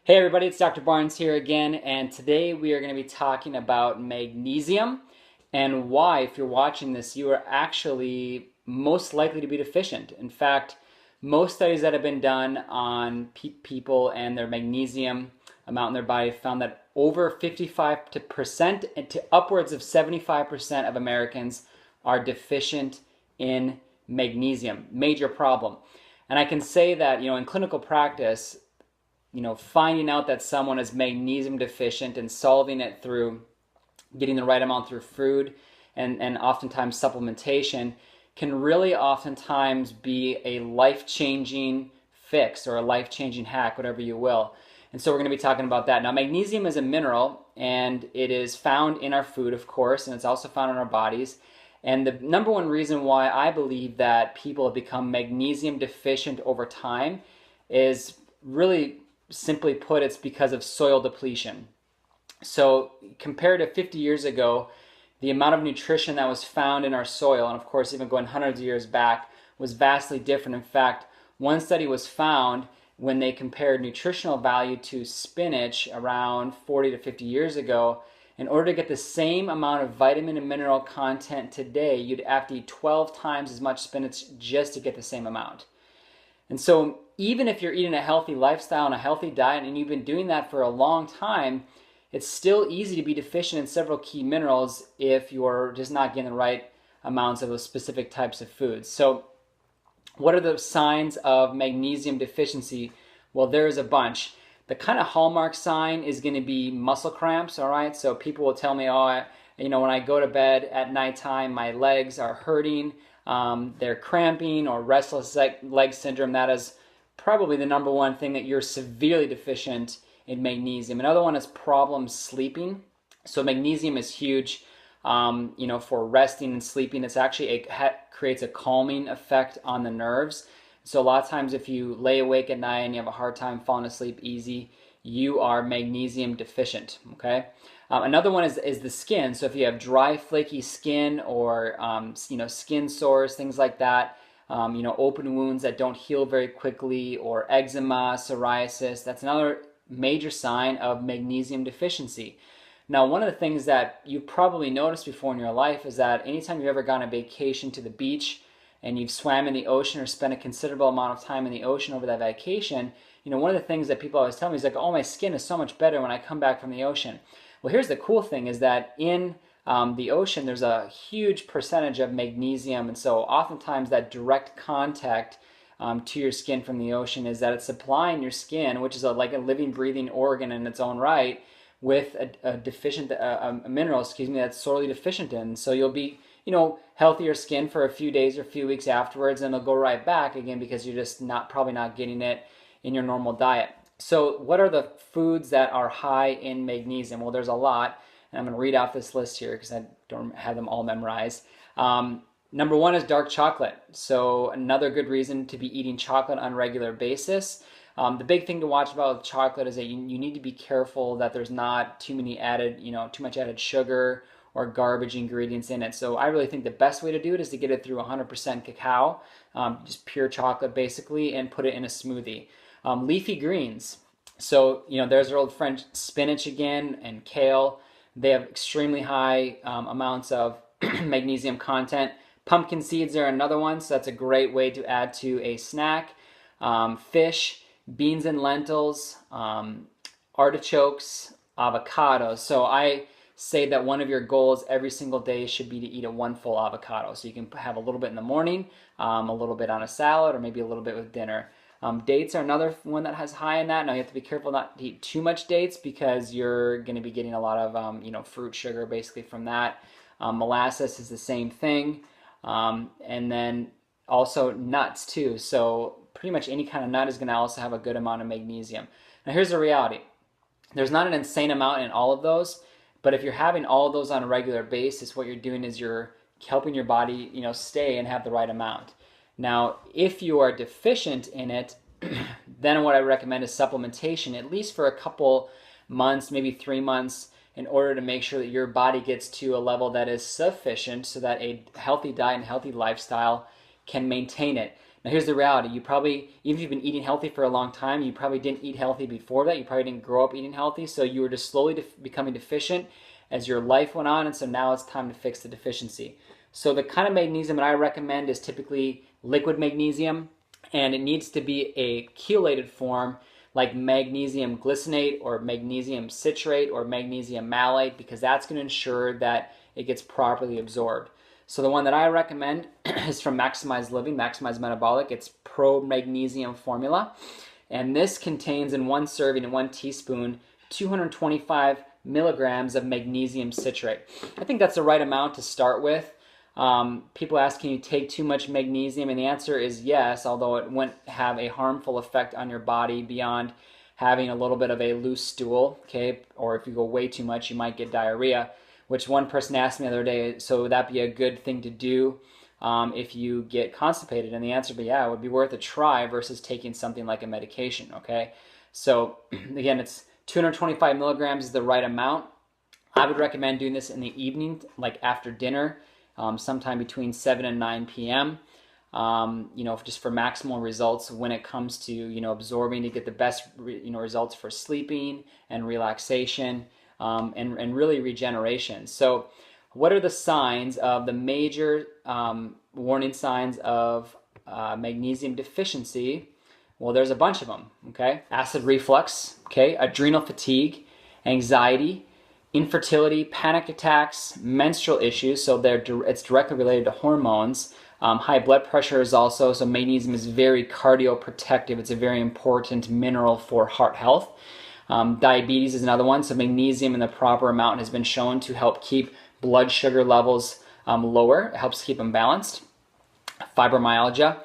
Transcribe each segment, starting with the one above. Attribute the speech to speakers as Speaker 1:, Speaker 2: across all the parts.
Speaker 1: Hey everybody, it's Dr. Barnes here again, and today we are going to be talking about magnesium and why, if you're watching this, you are actually most likely to be deficient. In fact, most studies that have been done on people and their magnesium amount in their body found that over 55% and to upwards of 75% of Americans are deficient in magnesium. Major problem. And I can say that, in clinical practice, finding out that someone is magnesium deficient and solving it through getting the right amount through food and oftentimes supplementation can really oftentimes be a life-changing fix or a life-changing hack, whatever you will. And so we're going to be talking about that. Now, magnesium is a mineral, and it is found in our food, of course, and it's also found in our bodies. And the number one reason why I believe that people have become magnesium deficient over time is really simply put, it's because of soil depletion. So compared to 50 years ago, the amount of nutrition that was found in our soil, and of course even going hundreds of years back, was vastly different. In fact, one study was found when they compared nutritional value to spinach around 40 to 50 years ago. In order to get the same amount of vitamin and mineral content today, you'd have to eat 12 times as much spinach just to get the same amount. And so even if you're eating a healthy lifestyle and a healthy diet and you've been doing that for a long time, it's still easy to be deficient in several key minerals if you're just not getting the right amounts of those specific types of foods. So what are the signs of magnesium deficiency? Well, there's a bunch. The kind of hallmark sign is going to be muscle cramps, all right? So people will tell me, when I go to bed at nighttime, my legs are hurting, they're cramping, or restless leg syndrome. That is probably the number one thing that you're severely deficient in magnesium. Another one is problem sleeping. So magnesium is huge, for resting and sleeping. It's actually creates a calming effect on the nerves. So a lot of times if you lay awake at night and you have a hard time falling asleep easy, you are magnesium deficient, okay? Another one is the skin. So if you have dry, flaky skin or, skin sores, things like that, open wounds that don't heal very quickly, or eczema, psoriasis, that's another major sign of magnesium deficiency. Now, one of the things that you've probably noticed before in your life is that anytime you've ever gone on vacation to the beach and you've swam in the ocean or spent a considerable amount of time in the ocean over that vacation, one of the things that people always tell me is like, oh, my skin is so much better when I come back from the ocean. Well, here's the cool thing is that in the ocean, there's a huge percentage of magnesium, and so oftentimes that direct contact to your skin from the ocean is that it's supplying your skin, which is like a living, breathing organ in its own right, with a deficient a mineral, that's sorely deficient in. So you'll be, healthier skin for a few days or a few weeks afterwards, and it'll go right back again because you're just probably not getting it in your normal diet. So what are the foods that are high in magnesium? Well, there's a lot, and I'm going to read off this list here because I don't have them all memorized. Number one is dark chocolate. So another good reason to be eating chocolate on a regular basis. The big thing to watch about with chocolate is that you need to be careful that there's not too much added sugar or garbage ingredients in it. So I really think the best way to do it is to get it through 100% cacao, just pure chocolate basically, and put it in a smoothie. Leafy greens. So, there's our old friend spinach again and kale. They have extremely high amounts of magnesium content. Pumpkin seeds are another one, so that's a great way to add to a snack. Fish, beans and lentils, artichokes, avocados. So I say that one of your goals every single day should be to eat one full avocado. So you can have a little bit in the morning, a little bit on a salad, or maybe a little bit with dinner. Dates are another one that has high in that. Now you have to be careful not to eat too much dates because you're going to be getting a lot of fruit sugar basically from that. Molasses is the same thing. And then also nuts too. So pretty much any kind of nut is going to also have a good amount of magnesium. Now here's the reality. There's not an insane amount in all of those, but if you're having all of those on a regular basis, what you're doing is you're helping your body, stay and have the right amount. Now, if you are deficient in it, then what I recommend is supplementation, at least for a couple months, maybe 3 months, in order to make sure that your body gets to a level that is sufficient so that a healthy diet and healthy lifestyle can maintain it. Now here's the reality. You probably, even if you've been eating healthy for a long time, you probably didn't eat healthy before that. You probably didn't grow up eating healthy, so you were just slowly becoming deficient as your life went on, and so now it's time to fix the deficiency. So the kind of magnesium that I recommend is typically liquid magnesium, and it needs to be a chelated form like magnesium glycinate or magnesium citrate or magnesium malate, because that's going to ensure that it gets properly absorbed. So the one that I recommend is from Maximize Living, Maximize Metabolic. It's Pro Magnesium Formula. And this contains in one serving, in 1 teaspoon, 225 milligrams of magnesium citrate. I think that's the right amount to start with. People ask, can you take too much magnesium? And the answer is yes, although it wouldn't have a harmful effect on your body beyond having a little bit of a loose stool, okay? Or if you go way too much, you might get diarrhea, which one person asked me the other day, so would that be a good thing to do if you get constipated? And the answer would be, yeah, it would be worth a try versus taking something like a medication, okay? So again, it's 225 milligrams is the right amount. I would recommend doing this in the evening, like after dinner, sometime between 7 and 9 p.m., just for maximal results when it comes to, absorbing to get the best, results for sleeping and relaxation and really regeneration. So what are the signs of the major warning signs of magnesium deficiency? Well, there's a bunch of them, okay? Acid reflux, okay? Adrenal fatigue, anxiety, infertility, panic attacks, menstrual issues, so it's directly related to hormones. High blood pressure is also, so magnesium is very cardioprotective. It's a very important mineral for heart health. Diabetes is another one, so magnesium in the proper amount has been shown to help keep blood sugar levels lower. It helps keep them balanced. Fibromyalgia,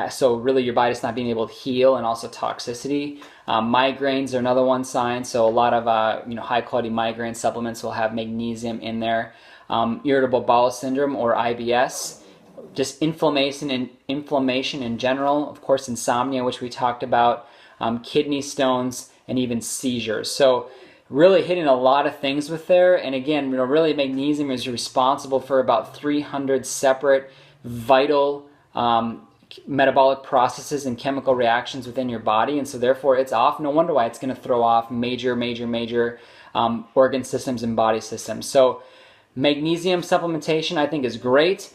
Speaker 1: so really your body's not being able to heal, and also toxicity. Migraines are another one sign, so a lot of high quality migraine supplements will have magnesium in there. Irritable bowel syndrome or IBS, just inflammation in general, of course insomnia, which we talked about, kidney stones, and even seizures. So really hitting a lot of things with there. And again, really magnesium is responsible for about 300 separate vital metabolic processes and chemical reactions within your body, and so therefore it's off. No wonder why it's going to throw off major organ systems and body systems. So magnesium supplementation I think is great.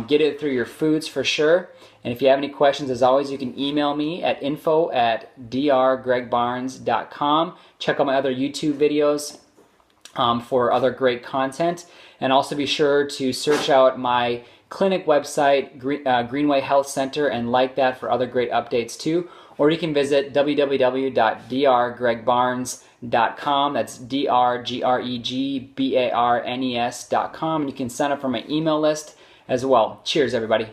Speaker 1: Get it through your foods for sure. And if you have any questions, as always, you can email me at info@drgregbarnes.com. Check out my other YouTube videos for other great content, and also be sure to search out my clinic website, Greenway Health Center, and like that for other great updates too. Or you can visit www.drgregbarnes.com. That's drgregbarnes.com, and you can sign up for my email list as well. Cheers, everybody.